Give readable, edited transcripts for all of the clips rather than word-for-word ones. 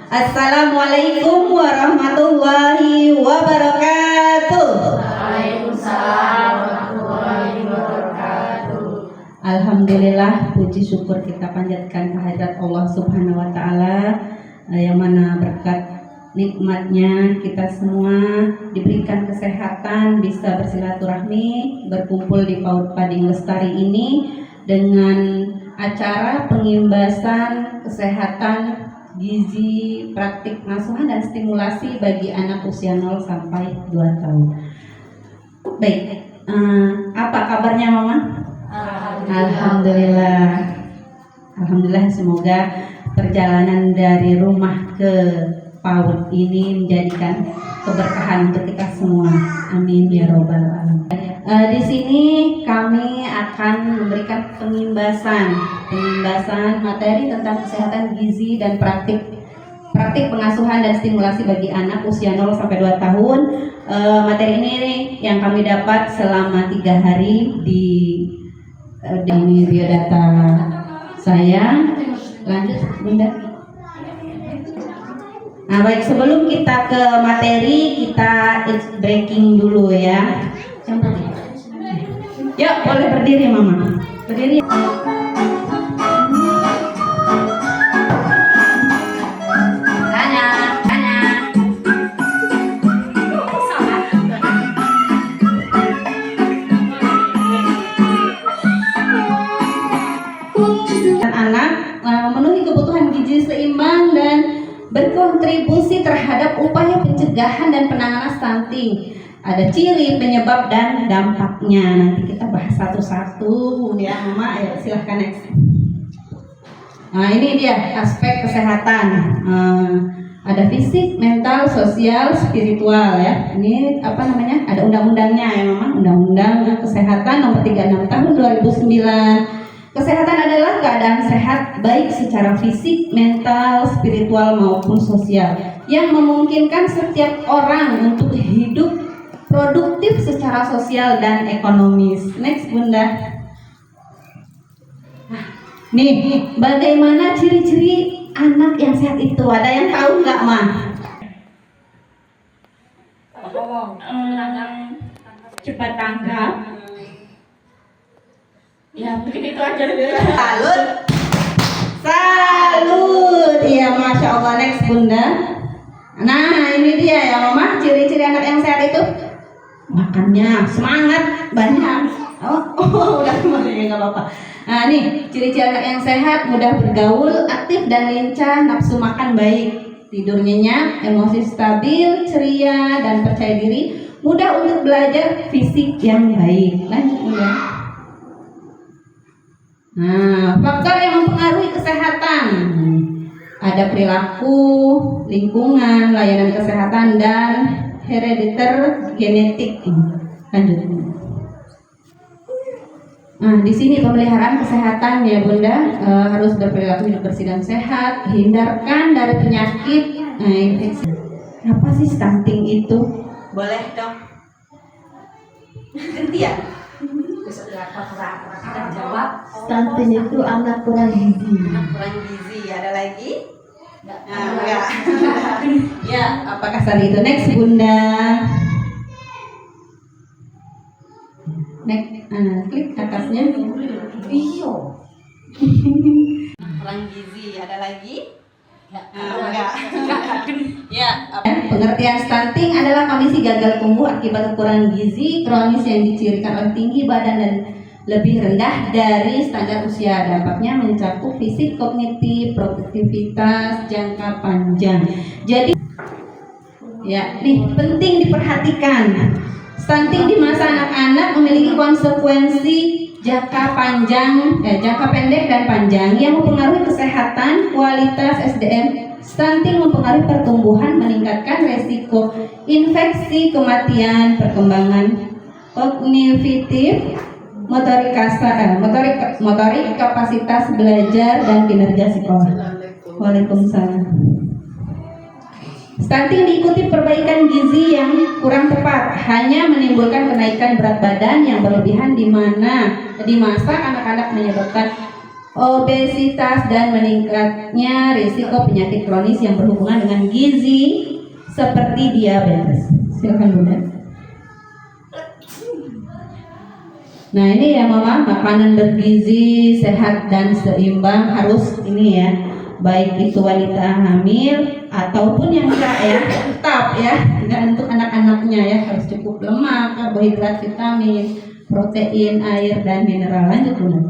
Assalamualaikum warahmatullahi wabarakatuh. Waalaikumsalam warahmatullahi wabarakatuh. Alhamdulillah, puji syukur kita panjatkan kehadirat Allah Subhanahu wa taala, yang mana berkat nikmatnya kita semua diberikan kesehatan, bisa bersilaturahmi, berkumpul di PAUD Pading Lestari ini dengan acara pengimbasan kesehatan gizi, praktik pengasuhan dan stimulasi bagi anak usia 0 sampai 2 tahun. Baik, apa kabarnya Mama? Alhamdulillah. Alhamdulillah, semoga perjalanan dari rumah ke PAUD ini menjadikan keberkahan untuk kita semua. Amin ya robbal alamin. Di sini kami akan memberikan pengimbasan materi tentang kesehatan gizi dan praktik pengasuhan dan stimulasi bagi anak usia 0 sampai 2 tahun. Materi ini yang kami dapat selama 3 hari di biodata saya. Lanjut Bunda. Nah baik, sebelum kita ke materi, kita breaking dulu ya. Yuk, boleh berdiri Mama. Berdiri. Anak memenuhi kebutuhan gizi seimbang dan berkontribusi terhadap upaya pencegahan dan penanganan stunting. Ada ciri, penyebab, dan dampaknya. Nanti kita bahas satu-satu ya Mama. Ayo silahkan next. Nah ini dia aspek kesehatan. Ada fisik, mental, sosial, spiritual ya. Ini apa namanya? Ada undang-undangnya ya Mama. Undang-undang Kesehatan Nomor 36 Tahun 2009. Kesehatan adalah keadaan sehat baik secara fisik, mental, spiritual maupun sosial yang memungkinkan setiap orang untuk hidup produktif secara sosial dan ekonomis. Next Bunda. Nih, bagaimana ciri-ciri anak yang sehat itu? Ada yang tahu nggak, Ma? Cepat tanggap. Ya, mungkin itu aja dulu. Salut. Iya, Masya Allah. Next Bunda. Nah, ini dia ya Mama, ciri-ciri anak yang sehat itu. Makannya semangat, banyak. Udah kemarin ya, nggak apa-apa. Nah, nih ciri-ciri anak yang sehat: mudah bergaul, aktif dan lincah, nafsu makan baik, tidur nyenyak, emosi stabil, ceria dan percaya diri, mudah untuk belajar, fisik yang baik. Lanjut Bunda. Nah, faktor yang mempengaruhi kesehatan ada perilaku, lingkungan, layanan kesehatan, dan herediter genetik. Lanjut. Nah, di sini pemeliharaan kesehatan ya Bunda, harus berperilaku hidup bersih dan sehat, hindarkan dari penyakit, infeksi. Apa sih stunting itu? Boleh dong. Ganti ya. Jawab. Stunting itu anak kurang gizi. Anak kurang gizi. Ada lagi? Enggak. Ya, apakah tadi itu? Next Bunda. Next, klik atasnya. Iya. Kurang gizi. Ada lagi? Enggak. Ya, pengertian stunting adalah kondisi gagal tumbuh akibat kekurangan gizi kronis yang dicirikan oleh tinggi badan dan lebih rendah dari standar usia. Dampaknya mencakup fisik, kognitif, produktivitas jangka panjang. Jadi ya, nih penting diperhatikan. Stunting di masa anak-anak memiliki konsekuensi jangka pendek dan panjang yang mempengaruhi kesehatan, kualitas SDM. Stunting mempengaruhi pertumbuhan, meningkatkan resiko infeksi, kematian, perkembangan kognitif, motorik kapasitas belajar dan kinerja sekolah. Waalaikumsalam. Stunting diikuti perbaikan gizi yang kurang tepat, hanya menimbulkan kenaikan berat badan yang berlebihan di masa anak-anak menyebabkan obesitas, dan meningkatnya risiko penyakit kronis yang berhubungan dengan gizi seperti diabetes. Silakan Bunda. Nah ini ya Mama, makanan bergizi, sehat dan seimbang harus ini ya, baik itu wanita hamil ataupun yang enggak ya, tetap ya, tidak untuk anak-anaknya ya, harus cukup lemak, karbohidrat, vitamin, protein, air dan mineral. Lanjut Bunda.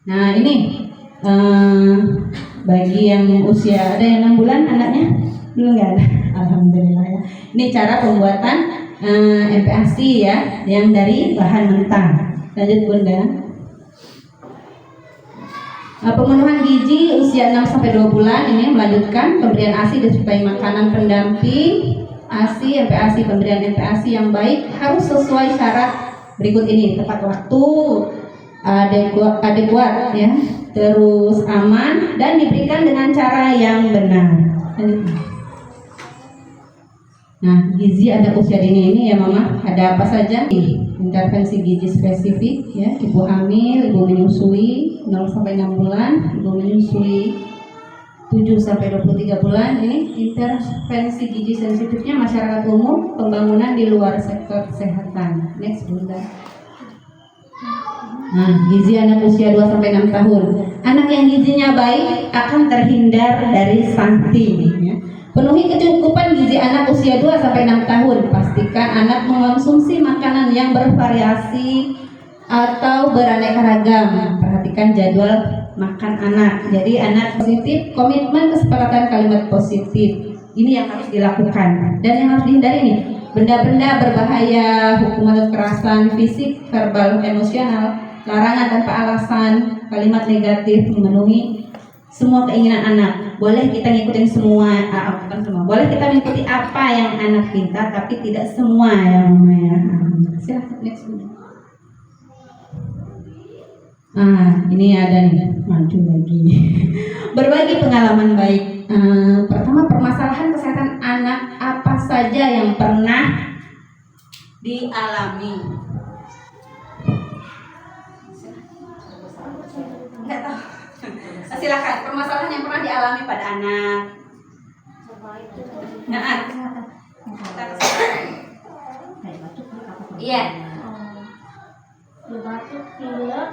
Nah ini bagi yang usia, ada yang 6 bulan anaknya? Belum, nggak ada. Alhamdulillah ya. Ini cara pembuatan MPASI ya, yang dari bahan mentah. Lanjut Bunda. Pemenuhan gizi usia 6-2 bulan ini melanjutkan pemberian ASI disertai makanan pendamping ASI, MPASI, pemberian MPASI yang baik harus sesuai syarat berikut ini: tepat waktu, adekuat ya, terus aman dan diberikan dengan cara yang benar. Nah, gizi anak usia dini ini ya Mama, ada apa saja? Intervensi gizi spesifik ya, ibu hamil, ibu menyusui 0-6 bulan, ibu menyusui 7-23 bulan. Ini intervensi gizi sensitifnya masyarakat umum, pembangunan di luar sektor kesehatan. Next Bunda. Nah, gizi anak usia 2-6 tahun. Anak yang gizinya baik akan terhindar dari stunting ya. Penuhi kecukupan gizi anak usia 2-6 tahun. Pastikan anak mengonsumsi makanan yang bervariasi atau beraneka ragam. Perhatikan jadwal makan anak. Jadi anak positif, komitmen kesepakatan kalimat positif. Ini yang harus dilakukan. Dan yang harus dihindari nih, benda-benda berbahaya, hukuman kekerasan fisik, verbal, emosional, larangan tanpa alasan, kalimat negatif, memenuhi semua keinginan anak. Boleh kita ngikutin semua, bukan semua. Boleh kita mengikuti apa yang anak minta, tapi tidak semua ya Mama ya. Silahkan next. Ini ada nih, maju lagi. Berbagi pengalaman baik. Pertama, permasalahan kesehatan anak apa saja yang pernah dialami? Enggak tahu. Silakan, permasalahan yang pernah dialami pada anak. Iya. Batuk, pilek,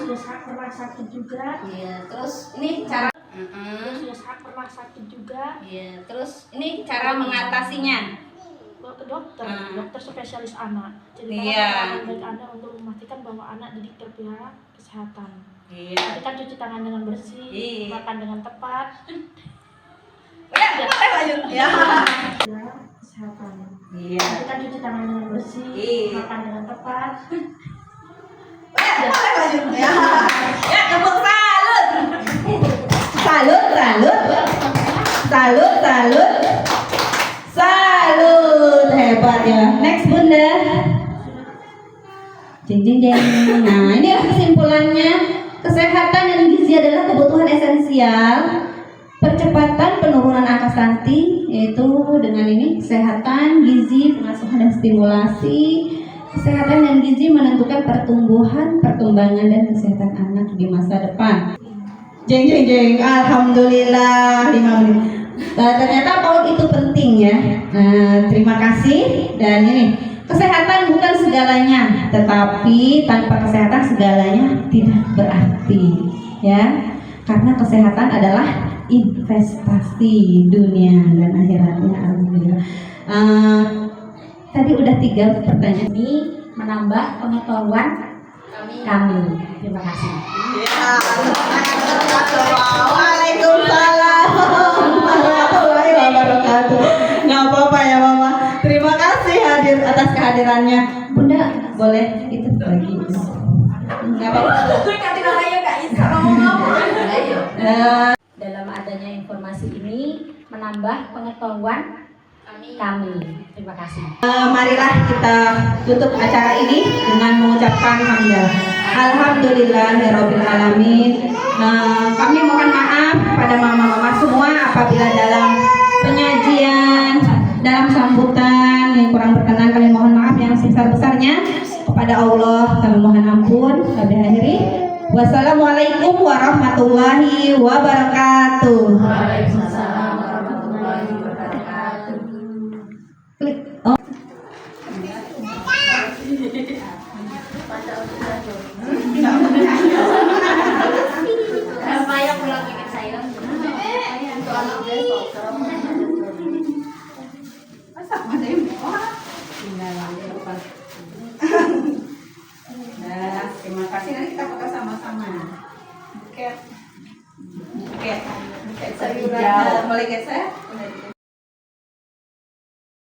terus pernah sakit juga. Iya, terus ini cara. Terus pernah sakit juga. Iya, terus ini cara mengatasinya. Bawa ke dokter, dokter spesialis anak. Jadi baik Anda untuk memastikan bahwa anak didik terpelihara kesehatan. Iya. Pastikan cuci tangan dengan bersih, makan dengan tepat. Lanjut ya. Kesehatan. Iya. Pastikan cuci tangan dengan bersih, makan dengan tepat. Lanjut ya. Ya, tepuk salut. Salut. Hebat ya. Next Bunda. Jeng. Nah, inilah kesimpulannya. Kesehatan dan gizi adalah kebutuhan esensial percepatan penurunan angka stunting, yaitu dengan ini kesehatan, gizi, pengasuhan dan stimulasi. Kesehatan dan gizi menentukan pertumbuhan, perkembangan dan kesehatan anak di masa depan. Jeng. Alhamdulillah 5 menit. Ternyata PAUD itu penting ya. Terima kasih. Dan ini, kesehatan bukan segalanya, tetapi tanpa kesehatan segalanya tidak berarti ya. Karena kesehatan adalah investasi dunia dan akhiratnya. Alhamdulillah. Tadi udah 3 pertanyaan. Ini menambah pengetahuan kami. Terima kasih. Ya. Waalaikumsalam warahmatullahi wabarakatuh. Nggak apa-apa ya Mama. Terima kasih hadir atas kehadirannya. Bunda boleh itu lagi. Nggak apa-apa. Dalam adanya informasi ini menambah pengetahuan kami. Terima kasih. Marilah kita tutup acara ini dengan mengucapkan hamdalah. Alhamdulillahirabbil alamin. Kami mohon maaf pada mama-mama semua apabila dalam penyajian, dalam sambutan yang kurang berkenan, kami mohon maaf yang sebesar-besarnya. Kepada Allah kami mohon ampun. Kami akhiri. Wassalamualaikum warahmatullahi wabarakatuh. Waalaikumsalam warahmatullahi wabarakatuh. Klik. Oh. Saya pulang ingat saya. Untuk anak besok. Masa ada yang Nah, terima kasih. Nanti kita foto sama-sama. Buket. Buket. Buket sayuran. Boleh geser?